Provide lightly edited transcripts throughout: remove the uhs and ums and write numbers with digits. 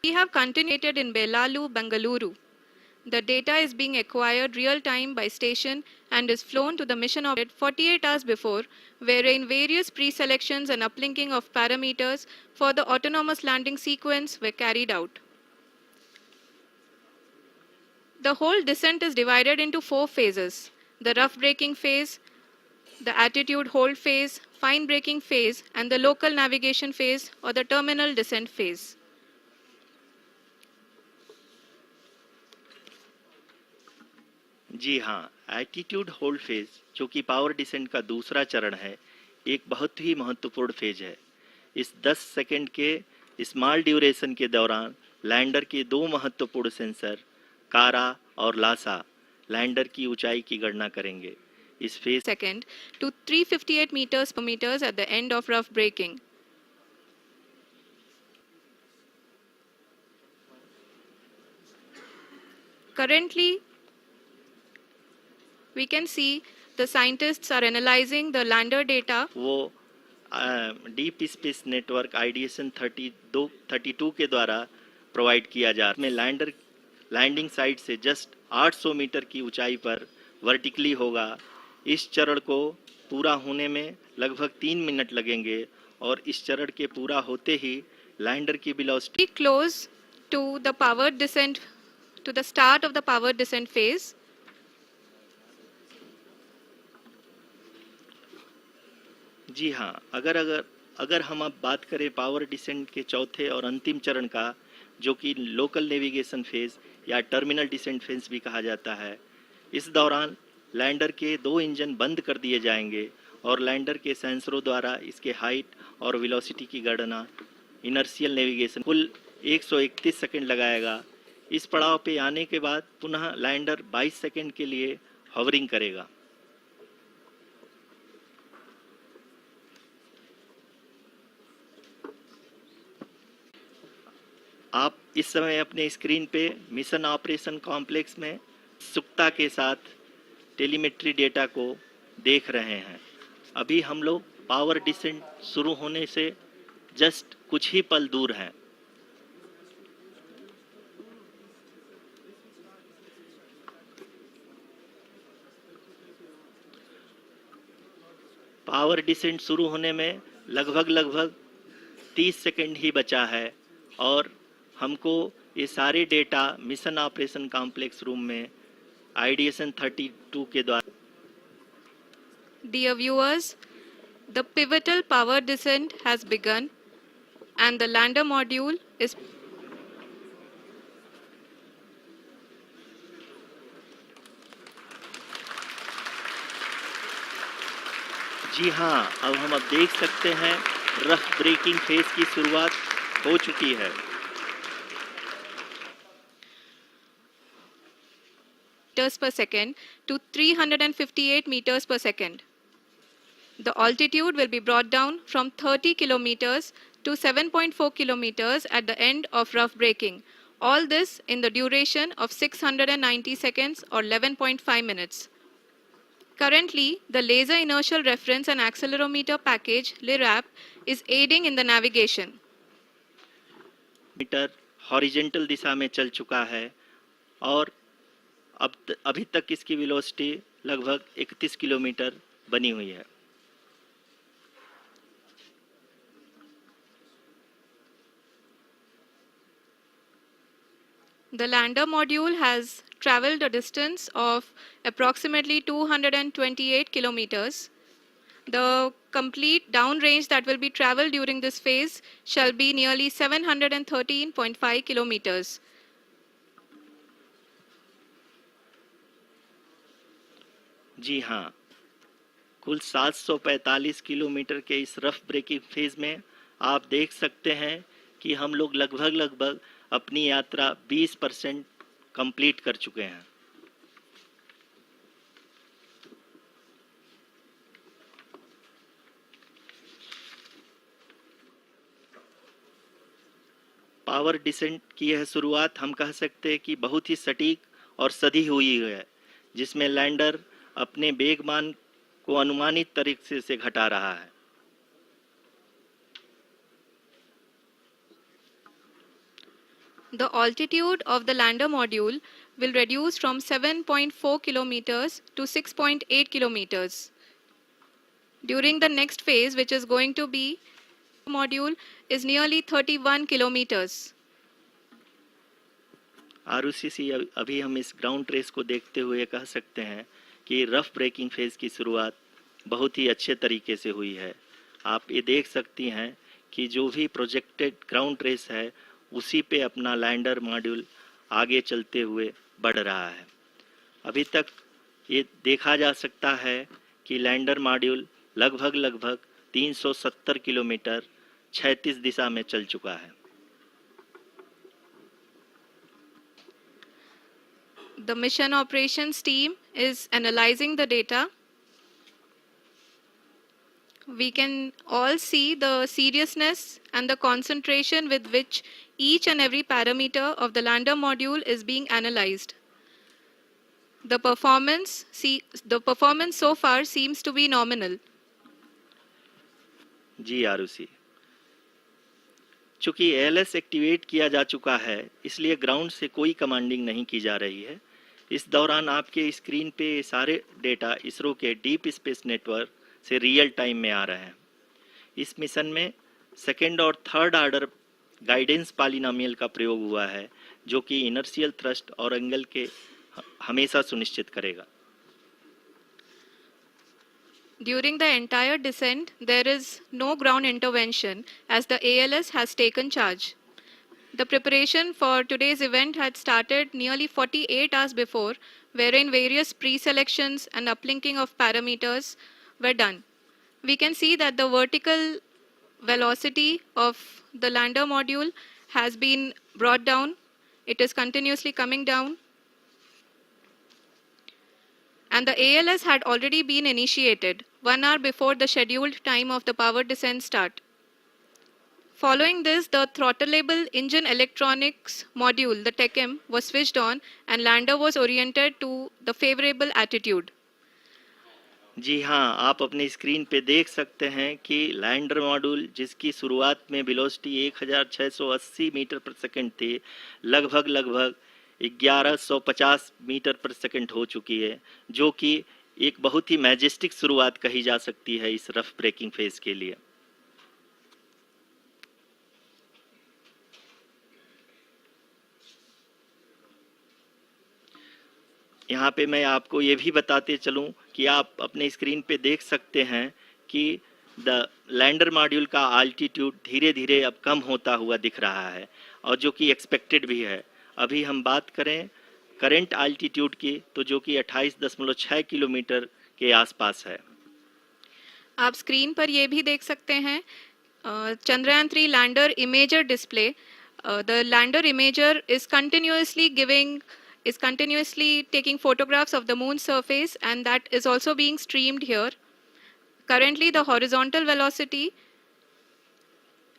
We have continued in Belalu, Bengaluru. The data is being acquired real time by station and is flown to the mission orbit 48 hours before, wherein various pre-selections and uplinking of parameters for the autonomous landing sequence were carried out. The whole descent is divided into 4 phases: the rough braking phase, the attitude hold phase, fine braking phase, and the local navigation phase or the terminal descent phase. जी हाँ, attitude hold phase, जो कि power descent का दूसरा चरण है, एक बहुत ही महत्वपूर्ण फेज है। इस 10 सेकंड के स्मॉल ड्यूरेशन के दौरान लैंडर के 2 महत्वपूर्ण सेंसर कारा और लासा लैंडर की ऊंचाई की गणना करेंगे। इस phase Second to 358 meters per meters at the end of rough braking. Currently, we can see the scientists are analyzing the lander data. वो डीप स्पेस नेटवर्क आईडीएसन 32 के द्वारा प्रोवाइड किया जा रहा है। लैंडर लैंडिंग साइट से जस्ट 800 मीटर की ऊंचाई पर वर्टिकली होगा। इस चरण को पूरा होने में लगभग 3 मिनट लगेंगे और इस चरण के पूरा होते ही लैंडर की velocity Close to the power descent, to the start of the power descent phase. जी हाँ, अगर हम अब बात करें पावर डिसेंट के चौथे और अंतिम चरण का, जो कि लोकल नेविगेशन फेज या टर्मिनल डिसेंट फेज भी कहा जाता है, इस दौरान लैंडर के 2 इंजन बंद कर दिए जाएंगे और लैंडर के सेंसरों द्वारा इसके हाइट और वेलोसिटी की गणना इनर्शियल नेविगेशन कुल 131 सेकंड लगाएगा। इस पड़ाव पे आने के बाद पुनः लैंडर 22 सेकंड के लिए हॉवरिंग करेगा। आप इस समय अपने स्क्रीन पे मिशन ऑपरेशन कॉम्प्लेक्स में उत्सुकता के साथ टेलीमेट्री डेटा को देख रहे हैं। अभी हम लोग पावर डिसेंट शुरू होने से जस्ट कुछ ही पल दूर हैं। पावर डिसेंट शुरू होने में लगभग 30 सेकंड ही बचा है और हमको ये सारे data mission operation complex room में आईडीएसन 32 के द्वारा। Dear viewers, the pivotal power descent has begun and the lander module is जी हाँ, अब देख सकते हैं रफ ब्रेकिंग फेज की शुरुआत हो चुकी है। meters per second to 358 meters per second. The altitude will be brought down from 30 kilometers to 7.4 kilometers at the end of rough braking. All this in the duration of 690 seconds or 11.5 minutes. Currently, the Laser Inertial Reference and Accelerometer package (LIRAP) is aiding in the navigation. Metre horizontal दिशा में चल चुका है और अभी तक इसकी velocity लगभग 31 किलोमीटर बनी हुई है। The lander module has traveled a distance of approximately 228 kilometers. The complete downrange that will be traveled during this phase shall be nearly 713.5 kilometers. जी हाँ, कुल 745 किलोमीटर के इस रफ ब्रेकिंग फेज में आप देख सकते हैं कि हम लोग लगभग अपनी यात्रा 20% कंप्लीट कर चुके हैं। पावर डिसेंट की यह शुरुआत हम कह सकते हैं कि बहुत ही सटीक और सधी हुई है, जिसमें लैंडर अपने वेगमान को अनुमानित तरीके से घटा रहा है। The altitude of the lander module will reduce from 7.4 kilometers to 6.8 kilometers. During the next phase, which is going to be module, is nearly 31 kilometers. Arushi, अभी हम इस ग्राउंड ट्रेस को देखते हुए कह सकते हैं कि रफ ब्रेकिंग फेज की शुरुआत बहुत ही अच्छे तरीके से हुई है। आप ये देख सकती हैं कि जो भी प्रोजेक्टेड ग्राउंड ट्रेस है उसी पे अपना लैंडर मॉड्यूल आगे चलते हुए बढ़ रहा है। अभी तक ये देखा जा सकता है कि लैंडर मॉड्यूल लगभग 370 किलोमीटर 36 दिशा में चल चुका है। The mission operations team is analyzing the data. We can all see the seriousness and the concentration with which each and every parameter of the lander module is being analyzed. The performance so far seems to be nominal. जी आरुषि, चूंकि ALS activate किया जा चुका है इसलिए ground से कोई commanding नहीं की जा रही है। इस दौरान आपके स्क्रीन पे सारे डेटा इसरो के डीप स्पेस नेटवर्क से रियल टाइम में आ रहे हैं। इस मिशन में सेकेंड और थर्ड ऑर्डर गाइडेंस पॉलिनोमियल का प्रयोग हुआ है जो कि इनर्शियल थ्रस्ट और एंगल के हमेशा सुनिश्चित करेगा। During the entire descent, there is no ground intervention as the ALS has taken charge. The preparation for today's event had started nearly 48 hours before, wherein various pre-selections and uplinking of parameters were done. We can see that the vertical velocity of the lander module has been brought down. It is continuously coming down. And the ALS had already been initiated 1 hour before the scheduled time of the power descent start. Following this, the throttleable engine electronics module, the TECM, was switched on and lander was oriented to the favorable attitude. जी हाँ, आप अपनी screen पे देख सकते हैं कि lander module जिसकी शुरुआत में वेलोसिटी 1680 मीटर पर सेकंड थी, लगभग 1150 मीटर पर सेकंड हो चुकी है, जो कि एक बहुत ही मैजेस्टिक शुरुआत कही जा सकती है इस रफ ब्रेकिंग फेज के लिए। यहाँ पे मैं आपको ये भी बताते चलूँ कि आप अपने स्क्रीन पे देख सकते हैं कि द लैंडर मॉड्यूल का आल्टीट्यूड धीरे धीरे अब कम होता हुआ दिख रहा है और जो कि एक्सपेक्टेड भी है। अभी हम बात करें करंट आल्टीट्यूड की तो जो कि 28.6 किलोमीटर के आसपास है। आप स्क्रीन पर ये भी देख सकते हैं Chandrayaan 3 lander imager display. The lander imager is continuously taking photographs of the moon's surface, and that is also being streamed here. Currently, the horizontal velocity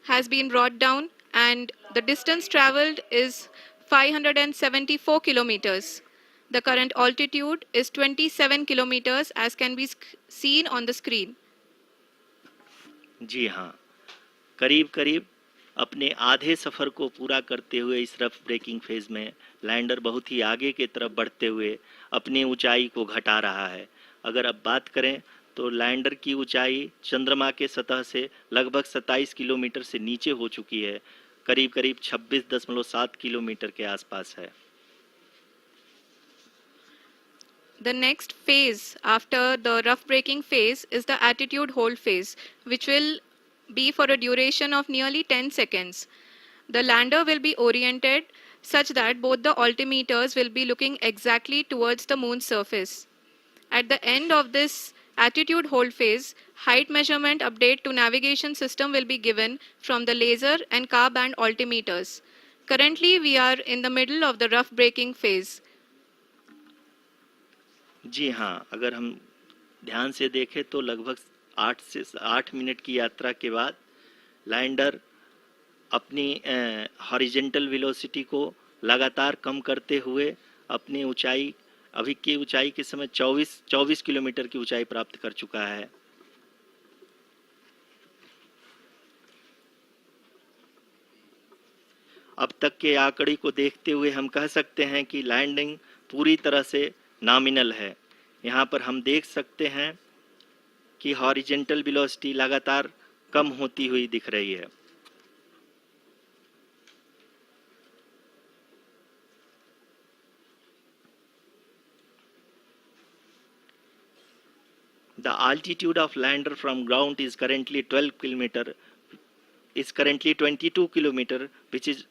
has been brought down and the distance traveled is 574 kilometers. The current altitude is 27 kilometers as can be seen on the screen. जी हाँ, करीब अपने आधे सफ़र को पूरा करते हुए इस rough breaking phase में लैंडर बहुत ही आगे की तरफ बढ़ते हुए अपनी ऊंचाई को घटा रहा है। अगर अब बात करें तो लैंडर की ऊंचाई चंद्रमा के सतह से लगभग 27 किलोमीटर से नीचे हो चुकी है, करीब 26.7 किलोमीटर के आसपास है। The next phase after the rough braking phase is the attitude hold phase, which will be for a duration of nearly 10 seconds. The lander will be oriented such that both the altimeters will be looking exactly towards the moon's surface. At the end of this attitude hold phase, height measurement update to navigation system will be given from the laser and car band altimeters. Currently, we are in the middle of the rough braking phase. जी हाँ, अगर हम ध्यान से देखें तो लगभग 8 minute की यात्रा के बाद लैंडर अपनी हॉरिजेंटल वेलोसिटी को लगातार कम करते हुए अपनी ऊंचाई अभी की ऊंचाई के समय 24 किलोमीटर की ऊंचाई प्राप्त कर चुका है। अब तक के आंकड़े को देखते हुए हम कह सकते हैं कि लैंडिंग पूरी तरह से नॉमिनल है। यहाँ पर हम देख सकते हैं कि हॉरिजेंटल वेलोसिटी लगातार कम होती हुई दिख रही है। The altitude of lander from ground is currently 22 kilometer, which is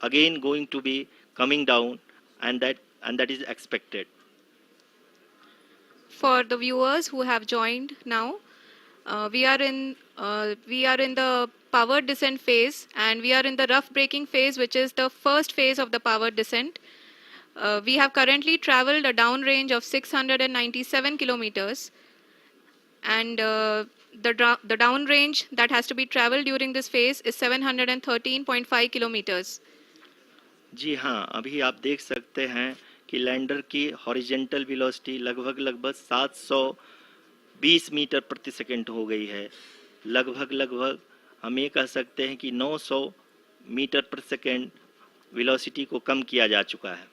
again going to be coming down, and that is expected. For the viewers who have joined now, we are in the powered descent phase, and we are in the rough braking phase, which is the first phase of the powered descent. We have currently traveled a downrange of 697 kilometers, and the downrange that has to be traveled during this phase is 713.5 kilometers. जी हाँ, अभी आप देख सकते हैं कि lander की horizontal velocity लगभग 720 metre प्रति सेकंड हो गई है। लगभग हम ये कह सकते हैं कि 900 मीटर प्रति सेकंड वेलोसिटी को कम किया जा चुका है।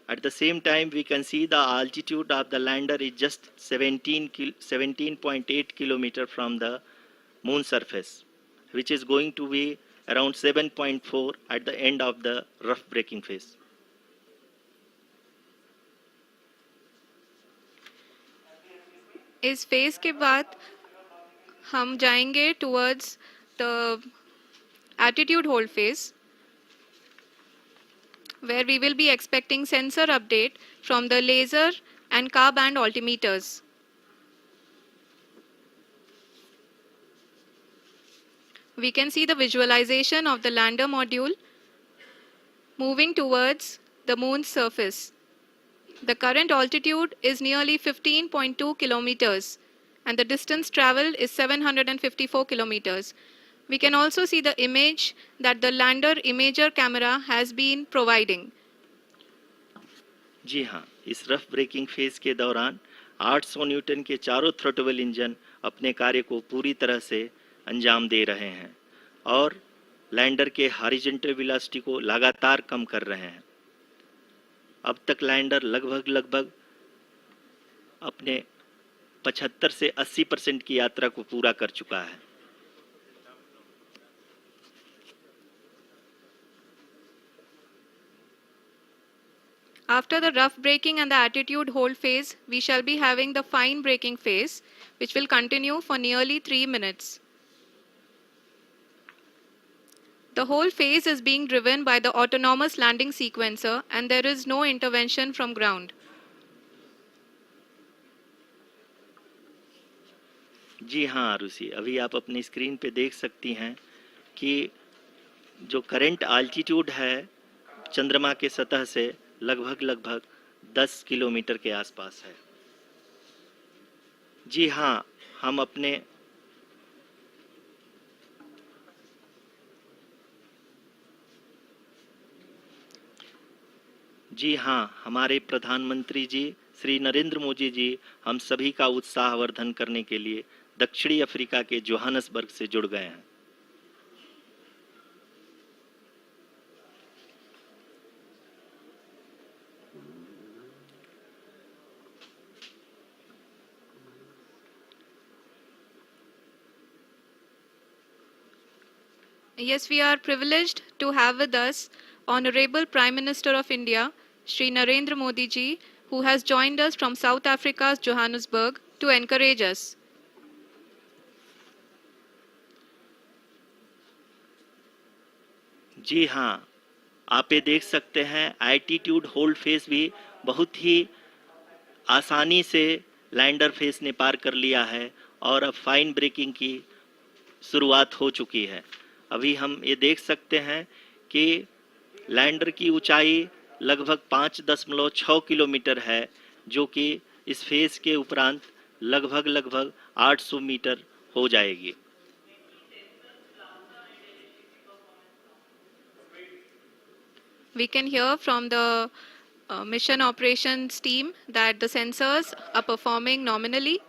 At the same time, we can see the altitude of the lander is just 17.8 kilometer from the moon surface, which is going to be around 7.4 at the end of the rough braking phase. इस phase के बाद हम जाएंगे towards the attitude hold phase, where we will be expecting sensor update from the laser and car band altimeters. We can see the visualization of the lander module moving towards the moon's surface. The current altitude is nearly 15.2 kilometers, and the distance traveled is 754 kilometers. We can also see the image that the lander imager camera has been providing. जी हाँ, इस rough breaking phase के दौरान 800 Newton के चारों throttle engine अपने कार्य को पूरी तरह से अंजाम दे रहे हैं और लैंडर के हॉरिजॉन्टल वेलोसिटी को लगातार कम कर रहे हैं। अब तक लैंडर लगभग अपने 75 से 80% की यात्रा को पूरा कर चुका है। After the rough braking and the attitude hold phase, we shall be having the fine braking phase, which will continue for nearly 3 minutes. The whole phase is being driven by the autonomous landing sequencer, and there is no intervention from ground. जी हाँ आरुषि, अभी आप अपनी screen पे देख सकती हैं कि जो करंट आल्टीट्यूड है चंद्रमा के सतह से लगभग 10 किलोमीटर के आसपास है। जी हाँ, हम अपने जी हाँ, हमारे प्रधानमंत्री जी श्री नरेंद्र मोदी जी हम सभी का उत्साहवर्धन करने के लिए दक्षिणी अफ्रीका के जोहानसबर्ग से जुड़ गए हैं। Yes, we are privileged to have with us Honorable Prime Minister of India, Shri Narendra Modi ji, who has joined us from South Africa's Johannesburg to encourage us. जी हाँ, आप ये देख सकते हैं एल्टीट्यूड होल्ड फेस भी बहुत ही आसानी से लैंडर फेस ने पार कर लिया है और अब फाइन ब्रेकिंग की शुरुआत हो चुकी है। अभी हम ये देख सकते हैं कि लैंडर की ऊंचाई लगभग 5.6 किलोमीटर है, जो कि इस फेज के उपरांत लगभग 800 मीटर हो जाएगी। We can hear from the mission operations team that the sensors are performing nominally.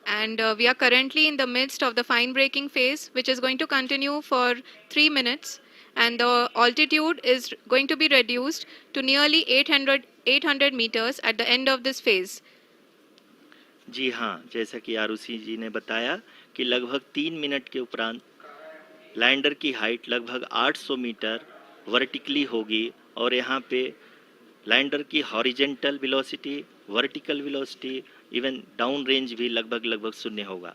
And we are currently in the midst of the fine braking phase, which is going to continue for 3 minutes. And the altitude is going to be reduced to nearly 800 meters at the end of this phase. जी हाँ, जैसा कि आरुषि जी ने बताया कि लगभग 3 minute के उपरांत lander की हाइट लगभग 800 मीटर वर्टिकली होगी और यहाँ पे लैंडर की horizontal velocity, vertical velocity, even down range भी लगभग शून्य होगा।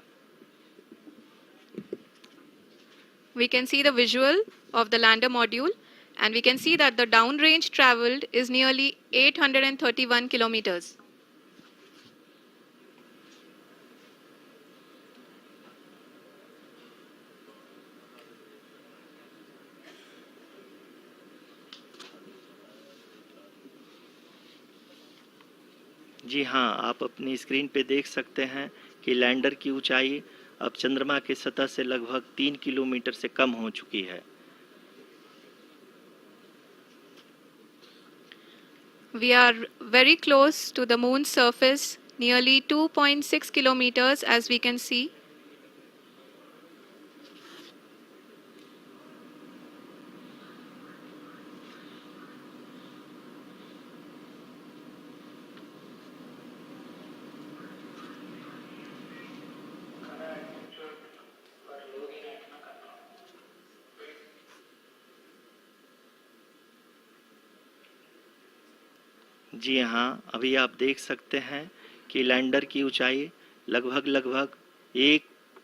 We can see the visual of the lander module, and we can see that the downrange traveled is nearly 831 kilometers. जी हाँ, आप अपनी स्क्रीन पे देख सकते हैं कि लैंडर की ऊंचाई अब चंद्रमा के सतह से लगभग 3 किलोमीटर से कम हो चुकी है। We are very close to the moon's surface, nearly 2.6 kilometers, as we can see. जी हाँ, अभी आप देख सकते हैं कि लैंडर की ऊंचाई लगभग 1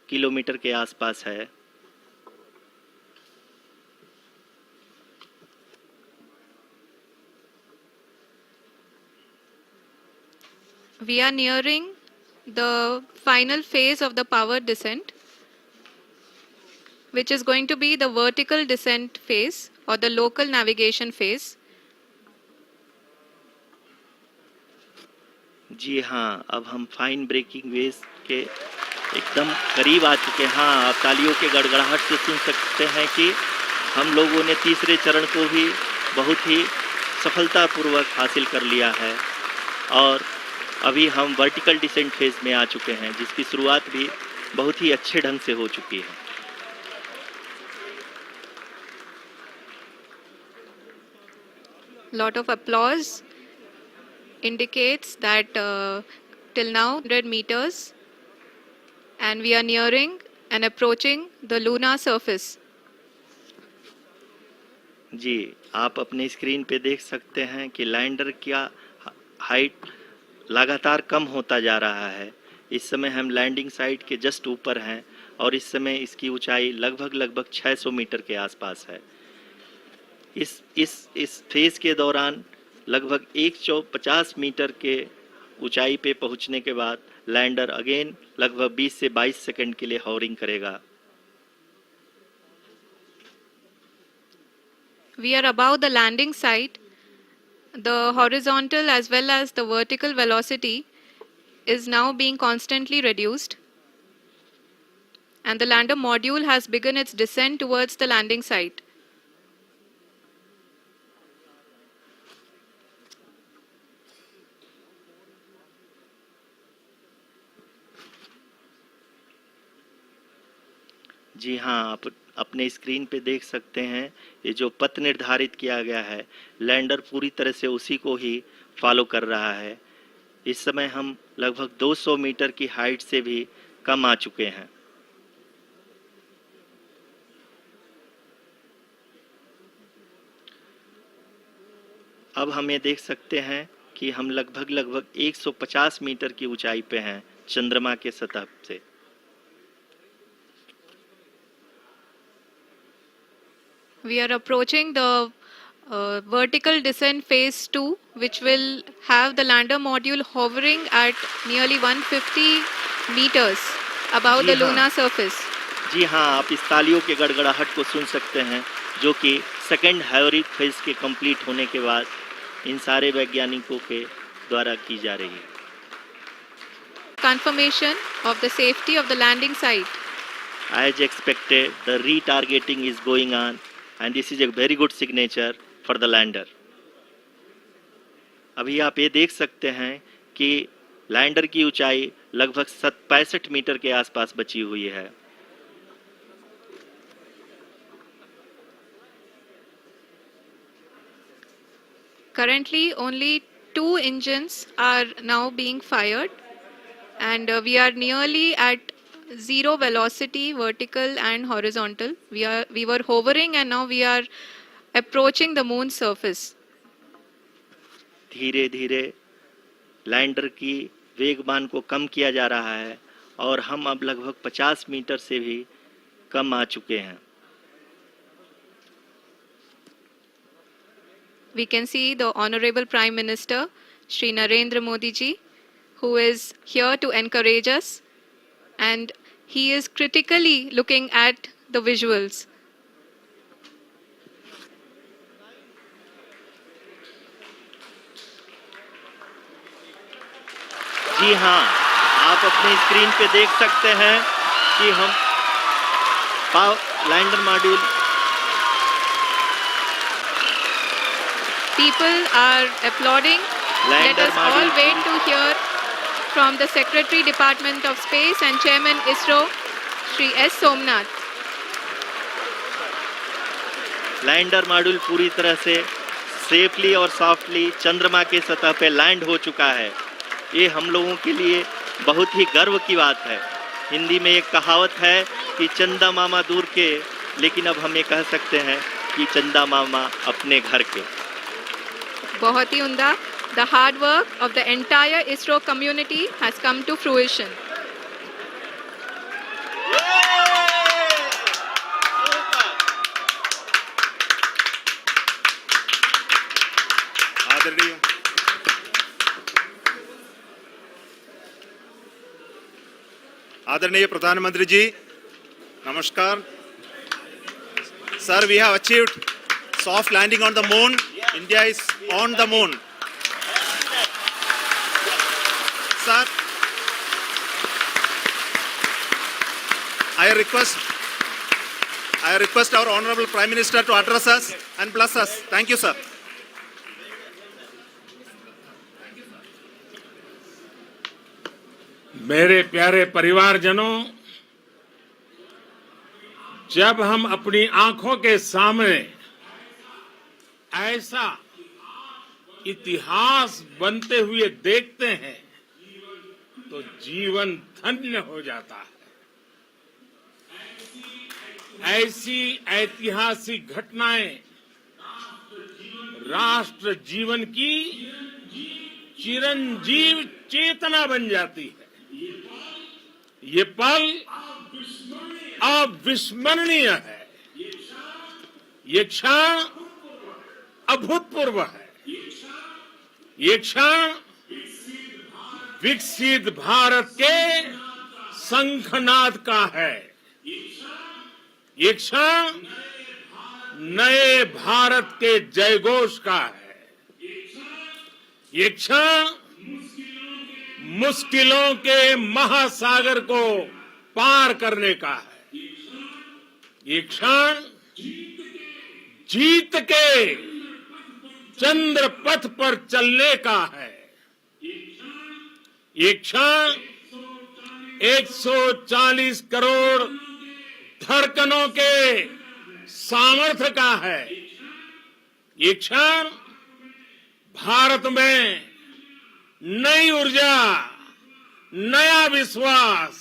किलोमीटर के आसपास है। We are nearing the final phase of the power descent, which is going to be the vertical descent phase or the local navigation phase. जी हाँ, अब हम फाइन ब्रेकिंग वेव के एकदम करीब आ चुके हैं। हाँ, आप तालियों के गड़गड़ाहट से सुन सकते हैं कि हम लोगों ने तीसरे चरण को भी बहुत ही सफलतापूर्वक हासिल कर लिया है और अभी हम वर्टिकल डिसेंट फेज में आ चुके हैं, जिसकी शुरुआत भी बहुत ही अच्छे ढंग से हो चुकी है। Lot of applause indicates that till now 100 meters, and we are nearing and approaching the lunar surface. जी, आप अपनी स्क्रीन पे देख सकते हैं कि लैंडर का हाइट लगातार कम होता जा रहा है। इस समय हम लैंडिंग साइट के जस्ट ऊपर हैं और इस समय इसकी ऊंचाई लगभग 600 मीटर के आसपास है। इस फेज के दौरान लगभग 150 मीटर के ऊंचाई पे पहुंचने के बाद लैंडर अगेन लगभग 20 से 22 सेकंड के लिए हॉवरिंग करेगा। We are above the landing site. The horizontal as well as the vertical velocity is now being constantly reduced, and the lander module has begun its descent towards the landing site. जी हाँ, आप अपने screen पे देख सकते हैं ये जो पथ निर्धारित किया गया है, लैंडर पूरी तरह से उसी को ही फॉलो कर रहा है। इस समय हम लगभग 200 मीटर की हाइट से भी कम आ चुके हैं। अब हम ये देख सकते हैं कि हम लगभग 150 मीटर की ऊंचाई पे हैं चंद्रमा के सतह से। We are approaching the vertical descent phase 2, which will have the lander module hovering at nearly 150 meters above the lunar surface. जी हाँ, आप इस तालियों के गड़गड़ाहट को सुन सकते हैं, जो कि सेकंड हाइब्रिड फेज के कंप्लीट होने के बाद इन सारे वैज्ञानिकों के द्वारा की जा रही है। Confirmation of the safety of the landing site. As expected, the retargeting is going on, and this is a very good signature for the lander. अभी आप ये देख सकते हैं कि लैंडर की ऊंचाई लगभग 65 मीटर के आसपास बची हुई है। Currently, only 2 engines are now being fired, and we are nearly at zero velocity, vertical and horizontal. We were hovering, and now we are approaching the moon's surface. धीरे धीरे लैंडर की वेगमान को कम किया जा रहा है और हम अब लगभग 50 मीटर से भी कम आ चुके हैं। We can see the Honorable Prime Minister, Shri Narendra Modi ji, who is here to encourage us, and he is critically looking at the visuals. जी हाँ, आप अपनी स्क्रीन पे देख सकते हैं कि हम lander module People are applauding. Let us all wait to hear from the Secretary Department of Space and Chairman ISRO, Shri S. Somnath. Lander module पूरी तरह से सेफली और सॉफ्टली चंद्रमा के सतह पे लैंड हो चुका है। ये हम लोगों के लिए बहुत ही गर्व की बात है। हिंदी में एक कहावत है कि चंदा मामा दूर के, लेकिन अब हम ये कह सकते हैं कि चंदा मामा अपने घर के। बहुत ही उम्दा। The hard work of the entire ISRO community has come to fruition. आदरणीय प्रधानमंत्री जी, नमस्कार। Sir, we have achieved soft landing on the moon. India is on the moon. Sir, I request our Honorable Prime Minister to address us and bless us. Thank you, sir. मेरे प्यारे परिवारजनों, जब हम अपनी आंखों के सामने ऐसा इतिहास बनते हुए देखते हैं तो जीवन धन्य हो जाता है। ऐसी ऐतिहासिक घटनाएं राष्ट्र जीवन की चिरंजीव चेतना बन जाती है। ये पल अविस्मरणीय है। ये क्षण अभूतपूर्व है। ये क्षण विकसित भारत के शंखनाद का है। ये क्षण नए भारत के जयघोष का है। ये क्षण मुश्किलों के महासागर को पार करने का है। ये क्षण जीत के चंद्र पथ पर चलने का है। ये क्षण 140 करोड़ धड़कनों के सामर्थ्य का है। ये क्षण भारत में नई ऊर्जा, नया विश्वास,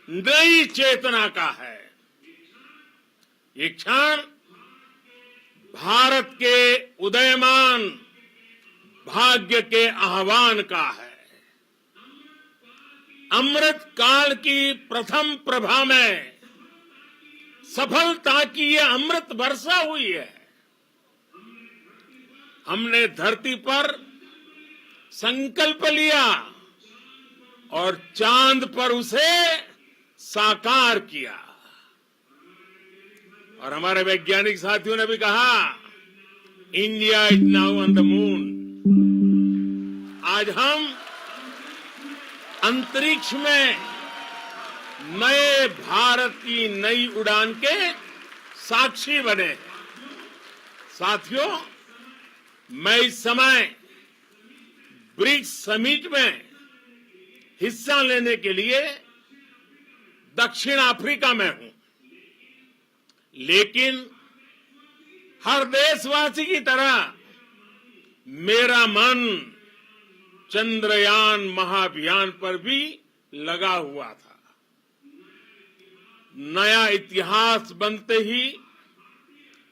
नई चेतना का है। ये क्षण भारत के उदयमान भाग्य के आह्वान का है। अमृत काल की प्रथम प्रभा में सफलता की ये अमृत वर्षा हुई है। हमने धरती पर संकल्प लिया और चांद पर उसे साकार किया। और हमारे वैज्ञानिक साथियों ने भी कहा, India is now on the moon. आज हम अंतरिक्ष में नए भारत की नई उड़ान के साक्षी बने। साथियों, मैं इस समय ब्रिक्स समिट में हिस्सा लेने के लिए दक्षिण अफ्रीका में हूं, लेकिन हर देशवासी की तरह मेरा मन चंद्रयान महाअभियान पर भी लगा हुआ था। नया इतिहास बनते ही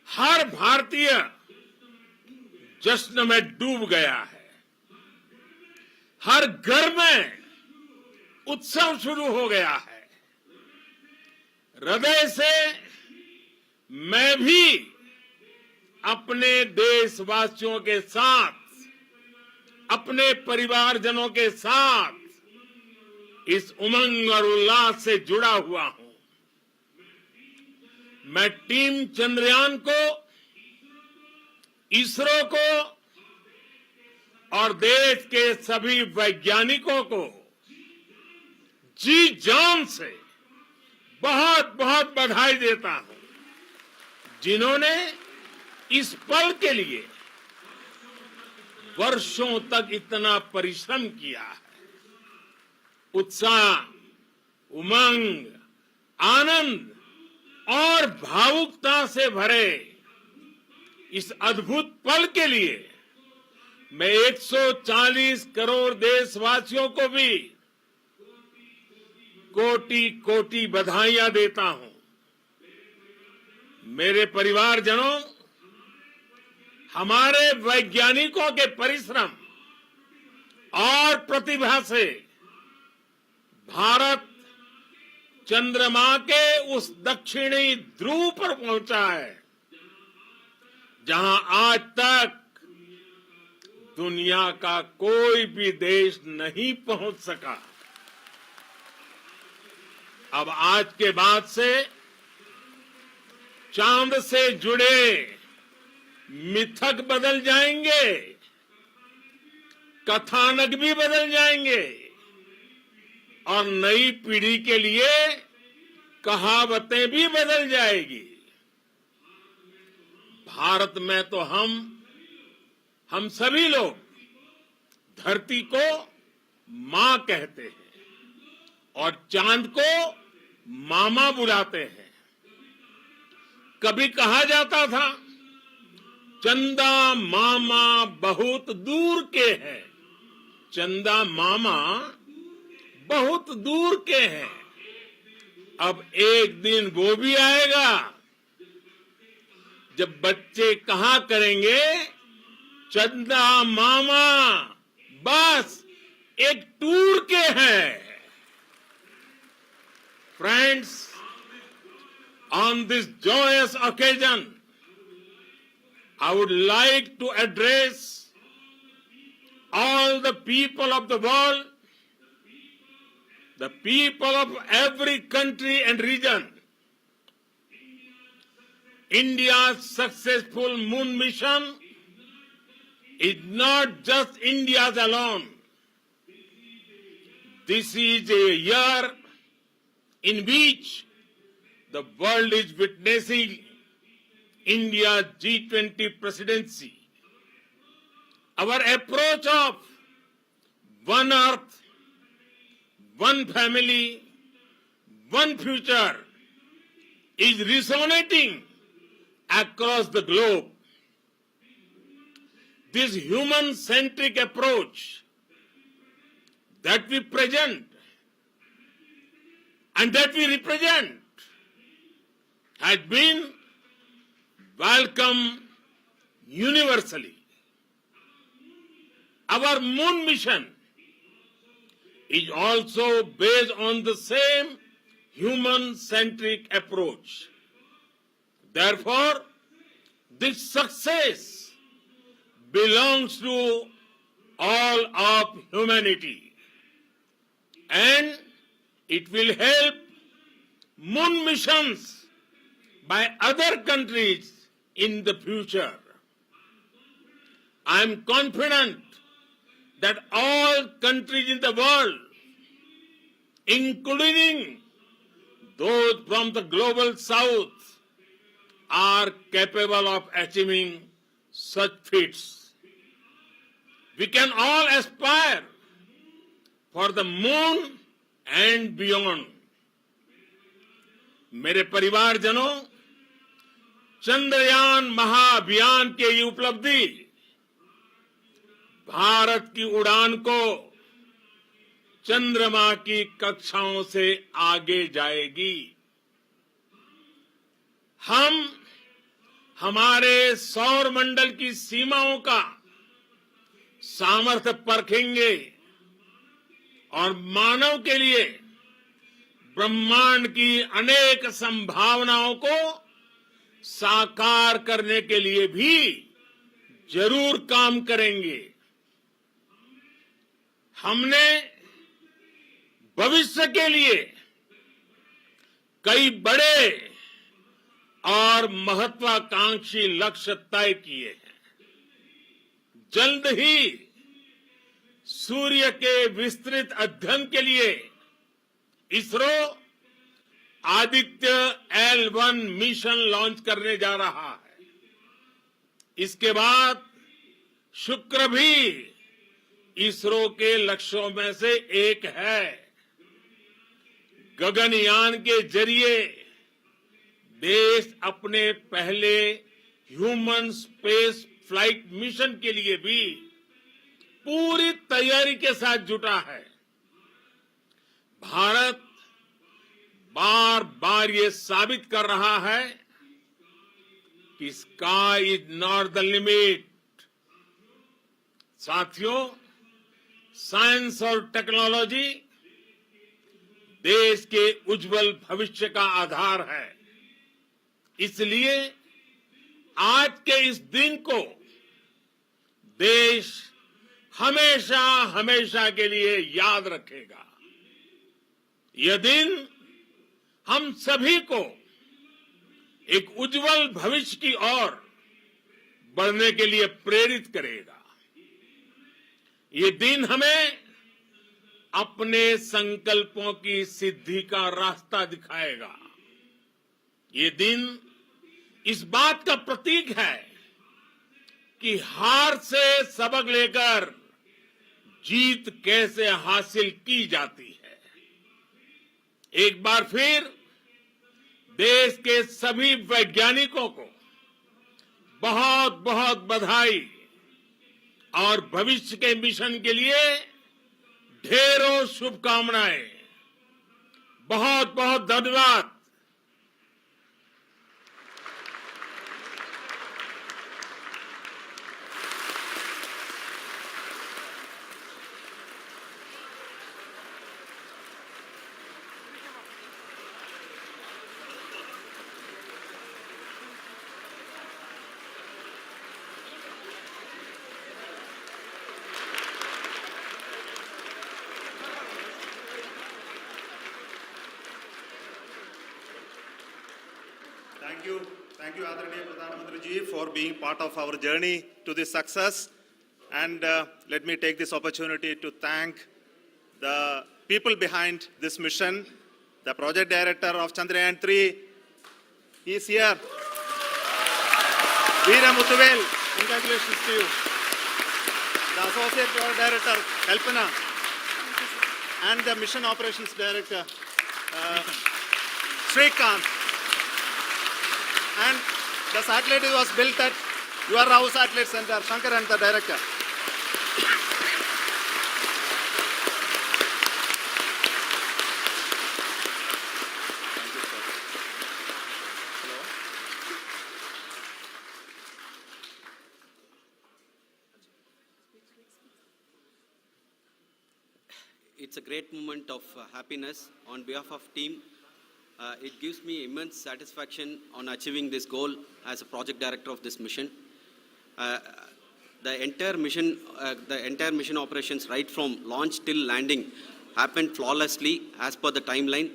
हर भारतीय जश्न में डूब गया है। हर घर में उत्सव शुरू हो गया है। हृदय से मैं भी अपने देशवासियों के साथ, अपने परिवारजनों के साथ इस उमंग और उल्लास से जुड़ा हुआ हूं। मैं टीम चंद्रयान को, इसरो को और देश के सभी वैज्ञानिकों को जी जान से बहुत बहुत बधाई देता हूं, जिन्होंने इस पल के लिए वर्षों तक इतना परिश्रम किया है। उत्साह, उमंग, आनंद और भावुकता से भरे इस अद्भुत पल के लिए मैं 140 करोड़ देशवासियों को भी कोटि कोटि बधाइयां देता हूं। मेरे परिवारजनों, हमारे वैज्ञानिकों के परिश्रम और प्रतिभा से भारत चंद्रमा के उस दक्षिणी ध्रुव पर पहुंचा है, जहां आज तक दुनिया का कोई भी देश नहीं पहुंच सका। अब आज के बाद से चांद से जुड़े मिथक बदल जाएंगे, कथानक भी बदल जाएंगे और नई पीढ़ी के लिए कहावतें भी बदल जाएगी। भारत में तो हम सभी लोग धरती को मां कहते हैं और चांद को मामा बुलाते हैं। कभी कहा जाता था, चंदा मामा बहुत दूर के हैं। चंदा मामा बहुत दूर के हैं। अब एक दिन वो भी आएगा जब बच्चे कहा करेंगे, चंदा मामा बस एक टूर के हैं। Friends, on this joyous occasion, I would like to address all the people of the world, the people of every country and region. India's successful moon mission is not just India's alone. This is a year in which the world is witnessing India's G20 presidency. Our approach of one earth, one family, one future is resonating across the globe. This human-centric approach that we present and that we represent has been welcomed universally. Our moon mission is also based on the same human-centric approach. Therefore, this success belongs to all of humanity, and it will help moon missions by other countries in the future. I am confident that all countries in the world, including those from the global south, are capable of achieving such feats. We can all aspire for the moon and beyond. मेरे परिवारजनों, चंद्रयान महाअभियान की ये उपलब्धि भारत की उड़ान को चंद्रमा की कक्षाओं से आगे जाएगी। हम हमारे सौर मंडल की सीमाओं का सामर्थ्य परखेंगे और मानव के लिए ब्रह्मांड की अनेक संभावनाओं को साकार करने के लिए भी जरूर काम करेंगे। हमने भविष्य के लिए कई बड़े और महत्वाकांक्षी लक्ष्य तय किए हैं। जल्द ही सूर्य के विस्तृत अध्ययन के लिए ISRO Aditya L1 mission launch करने जा रहा है। इसके बाद शुक्र भी इसरो के लक्ष्यों में से एक है। गगनयान के जरिए देश अपने पहले ह्यूमन स्पेस फ्लाइट मिशन के लिए भी पूरी तैयारी के साथ जुटा है। भारत बार बार ये साबित कर रहा है कि sky is not the limit. साथियों, साइंस और टेक्नोलॉजी देश के उज्जवल भविष्य का आधार है। इसलिए आज के इस दिन को देश हमेशा हमेशा के लिए याद रखेगा। यह दिन हम सभी को एक उज्जवल भविष्य की ओर बढ़ने के लिए प्रेरित करेगा। ये दिन हमें अपने संकल्पों की सिद्धि का रास्ता दिखाएगा। ये दिन इस बात का प्रतीक है कि हार से सबक लेकर जीत कैसे हासिल की जाती है। एक बार फिर देश के सभी वैज्ञानिकों को बहुत बहुत बधाई और भविष्य के मिशन के लिए ढेरों शुभकामनाएं। बहुत बहुत धन्यवाद। Thank you, Adharaniya Pradhan Mantri ji, for being part of our journey to this success. And let me take this opportunity to thank the people behind this mission. The project director of Chandrayaan 3, he is here. Veera Muthuvel, congratulations to you. The associate project director, Kalpana, and the mission operations director, Srikanth. And the satellite was built at your house satellite center, Shankar and the director. It's a great moment of happiness on behalf of team. It gives me immense satisfaction on achieving this goal as a project director of this mission. The entire mission operations, right from launch till landing, happened flawlessly as per the timeline,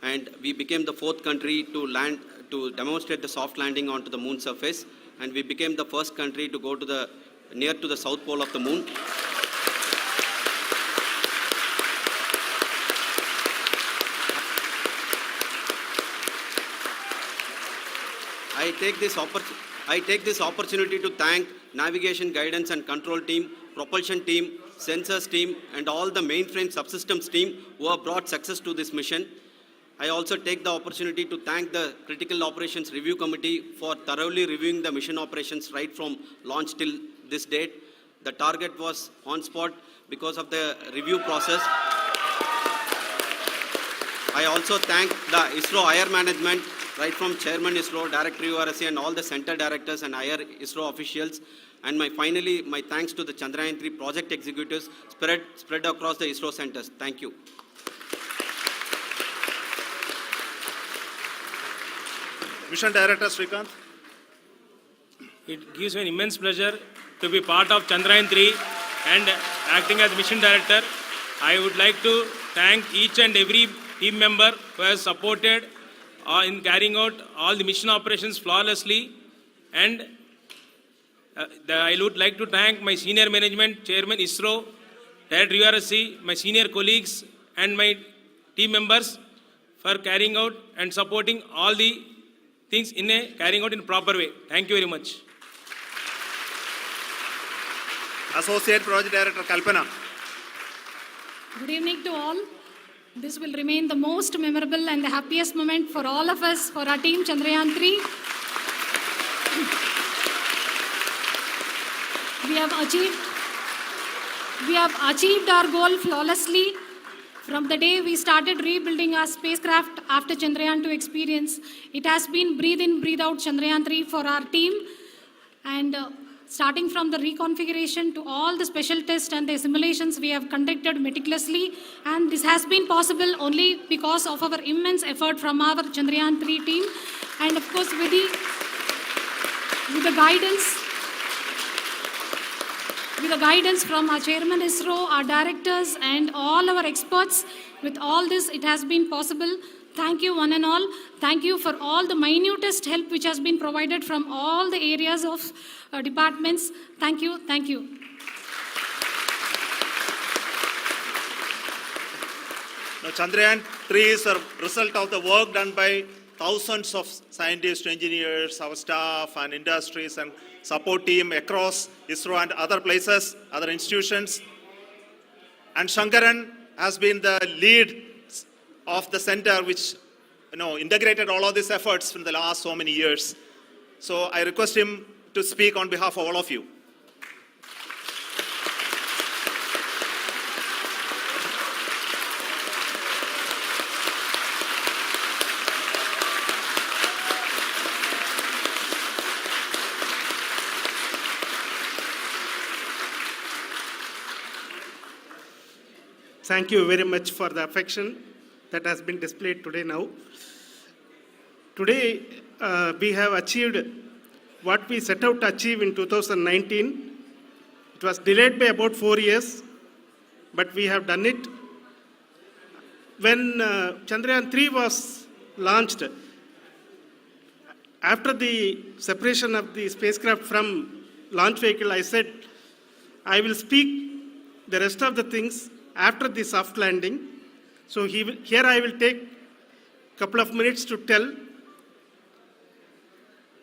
and we became the 4th country to land to demonstrate the soft landing onto the moon surface, and we became the first country to go to near to the south pole of the moon. I take this opportunity to thank navigation, guidance and control team, propulsion team, sensors team, and all the mainframe subsystems team who have brought success to this mission. I also take the opportunity to thank the Critical Operations Review Committee for thoroughly reviewing the mission operations right from launch till this date. The target was on spot because of the review process. I also thank the ISRO higher management, right from Chairman ISRO, Director URSC, and all the center directors and higher ISRO officials. And finally, my thanks to the Chandrayaan-3 project executives spread across the ISRO centers. Thank you. Mission Director Srikanth. It gives me an immense pleasure to be part of Chandrayaan-3 and acting as mission director. I would like to thank each and every team member who has supported in carrying out all the mission operations flawlessly. And I would like to thank my senior management, Chairman ISRO, Director URSC, my senior colleagues and my team members for carrying out and supporting all the things carrying out in a proper way. Thank you very much. Associate Project Director Kalpana. Good evening to all. This will remain the most memorable and the happiest moment for all of us, for our team Chandrayaan-3. We have achieved our goal flawlessly. From the day we started rebuilding our spacecraft after Chandrayaan-2 experience, it has been breathe in, breathe out Chandrayaan-3 for our team. And starting from the reconfiguration to all the special tests and the simulations we have conducted meticulously. And this has been possible only because of our immense effort from our Chandrayaan-3 team. And of course, with the guidance from our Chairman ISRO, our directors, and all our experts, with all this, it has been possible. Thank you, one and all. Thank you for all the minutest help which has been provided from all the areas of departments. Thank you. Thank you. Now, Chandrayaan-3 is a result of the work done by thousands of scientists, engineers, our staff, and industries, and support team across ISRO and other places, other institutions. And Shankaran has been the lead of the center which integrated all of these efforts in the last so many years. So I request him to speak on behalf of all of you. Thank you very much for the affection that has been displayed today now. Today, we have achieved what we set out to achieve in 2019. It was delayed by about 4 years, but we have done it. When Chandrayaan-3 was launched, after the separation of the spacecraft from launch vehicle, I said, I will speak the rest of the things after the soft landing. So here I will take a couple of minutes to tell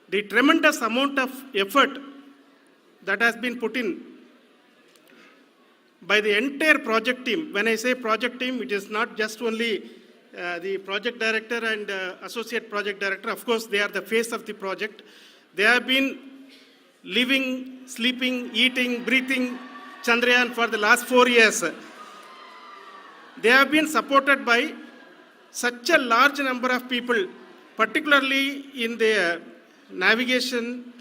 the tremendous amount of effort that has been put in by the entire project team. When I say project team, it is not just only the project director and associate project director. Of course, they are the face of the project. They have been living, sleeping, eating, breathing Chandrayaan for the last 4 years. They have been supported by such a large number of people, particularly in the navigation,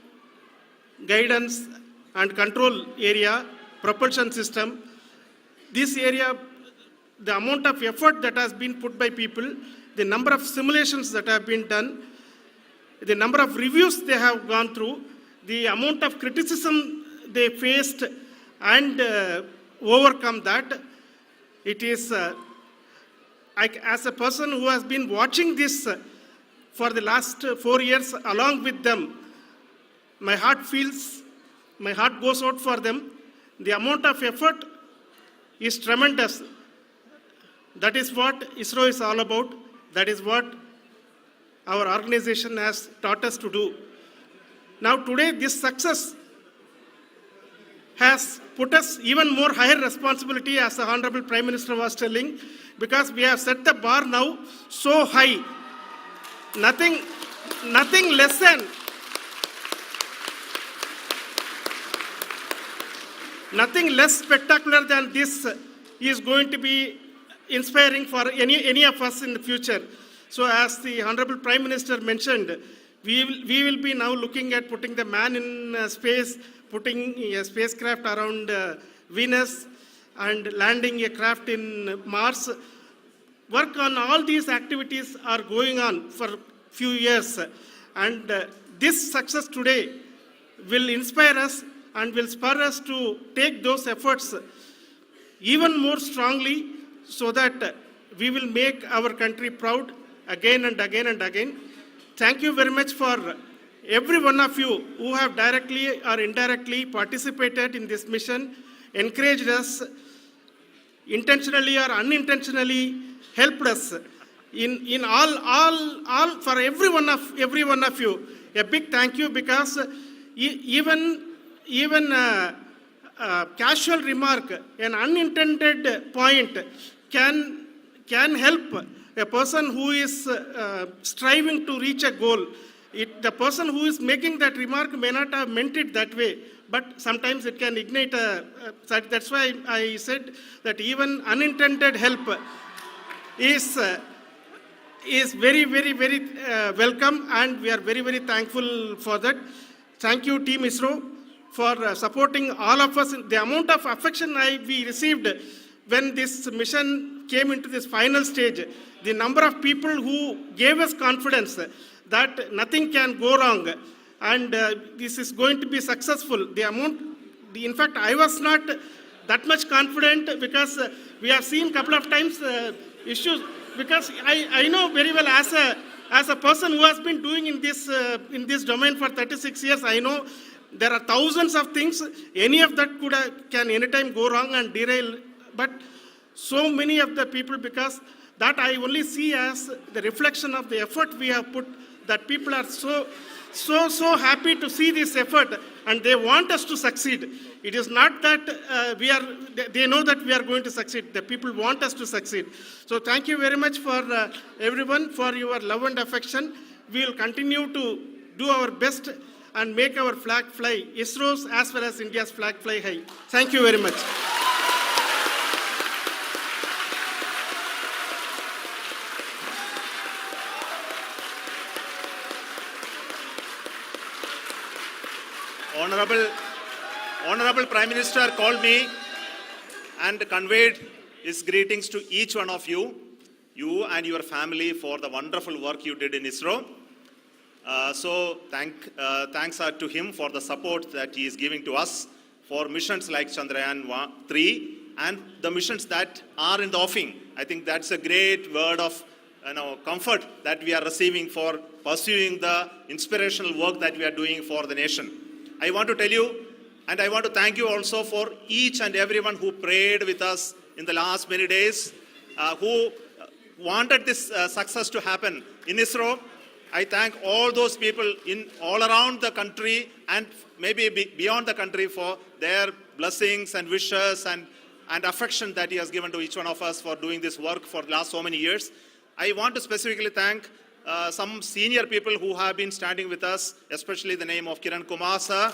guidance and control area, propulsion system. This area, the amount of effort that has been put by people, the number of simulations that have been done, the number of reviews they have gone through, the amount of criticism they faced and overcome that. It is, as a person who has been watching this for the last 4 years along with them, my heart goes out for them. The amount of effort is tremendous. That is what ISRO is all about. That is what our organization has taught us to do. Now today, this success has put us even more higher responsibility, as the Honorable Prime Minister was telling, because we have set the bar now so high. Nothing less than nothing less spectacular than this is going to be inspiring for any of us in the future. So as the Honorable Prime Minister mentioned, we will be now looking at putting the man in space, putting a spacecraft around Venus, and landing a craft in Mars. Work on all these activities are going on for few years. And this success today will inspire us and will spur us to take those efforts even more strongly, so that we will make our country proud again and again and again. Thank you very much for every one of you who have directly or indirectly participated in this mission, encouraged us, intentionally or unintentionally helped us in all for every one of you. A big thank you, because even casual remark, an unintended point can help a person who is striving to reach a goal. The person who is making that remark may not have meant it that way, but sometimes it can ignite that's why I said that even unintended help is very, very, very welcome, and we are very, very thankful for that. Thank you, Team ISRO, for supporting all of us. The amount of affection we received when this mission came into this final stage, the number of people who gave us confidence that nothing can go wrong and this is going to be successful. In fact, I was not that much confident, because we have seen couple of times issues. Because I know very well, as a person who has been doing in this domain for 36 years, I know there are thousands of things. Any of that can anytime go wrong and derail. But so many of the people, because that I only see as the reflection of the effort we have put, that people are so happy to see this effort, and they want us to succeed. It is not that they know that we are going to succeed. The people want us to succeed. So thank you very much for everyone, for your love and affection. We will continue to do our best and make our flag fly, ISRO's as well as India's flag fly high. Thank you very much. Honorable Prime Minister called me and conveyed his greetings to each one of you and your family, for the wonderful work you did in ISRO. So thanks are to him for the support that he is giving to us for missions like Chandrayaan 3 and the missions that are in the offing. I think that's a great word of comfort that we are receiving for pursuing the inspirational work that we are doing for the nation. I want to tell you, and I want to thank you also for each and everyone who prayed with us in the last many days, who wanted this success to happen in ISRO. I thank all those people all around the country and maybe beyond the country for their blessings and wishes and affection that he has given to each one of us for doing this work for the last so many years. I want to specifically thank some senior people who have been standing with us, especially the name of Kiran Kumar sir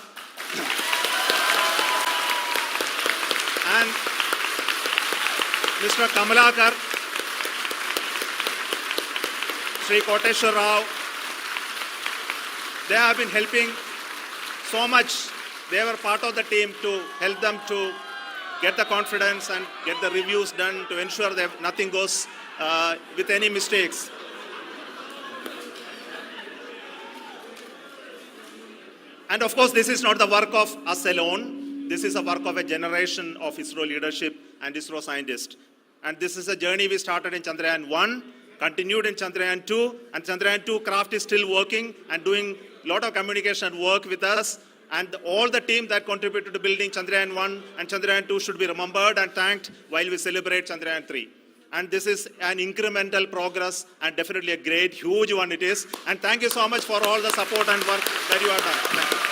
and Mr. Kamalakar, Sri Koteshwar Rao. They have been helping so much. They were part of the team to help them to get the confidence and get the reviews done to ensure that nothing goes with any mistakes. And of course, this is not the work of us alone. This is a work of a generation of ISRO leadership and ISRO scientists. And this is a journey we started in Chandrayaan 1, continued in Chandrayaan 2, and Chandrayaan 2 craft is still working and doing a lot of communication work with us. And all the team that contributed to building Chandrayaan 1 and Chandrayaan 2 should be remembered and thanked while we celebrate Chandrayaan 3. And this is an incremental progress and definitely a great, huge one it is. And thank you so much for all the support and work that you have done.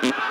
Thank you.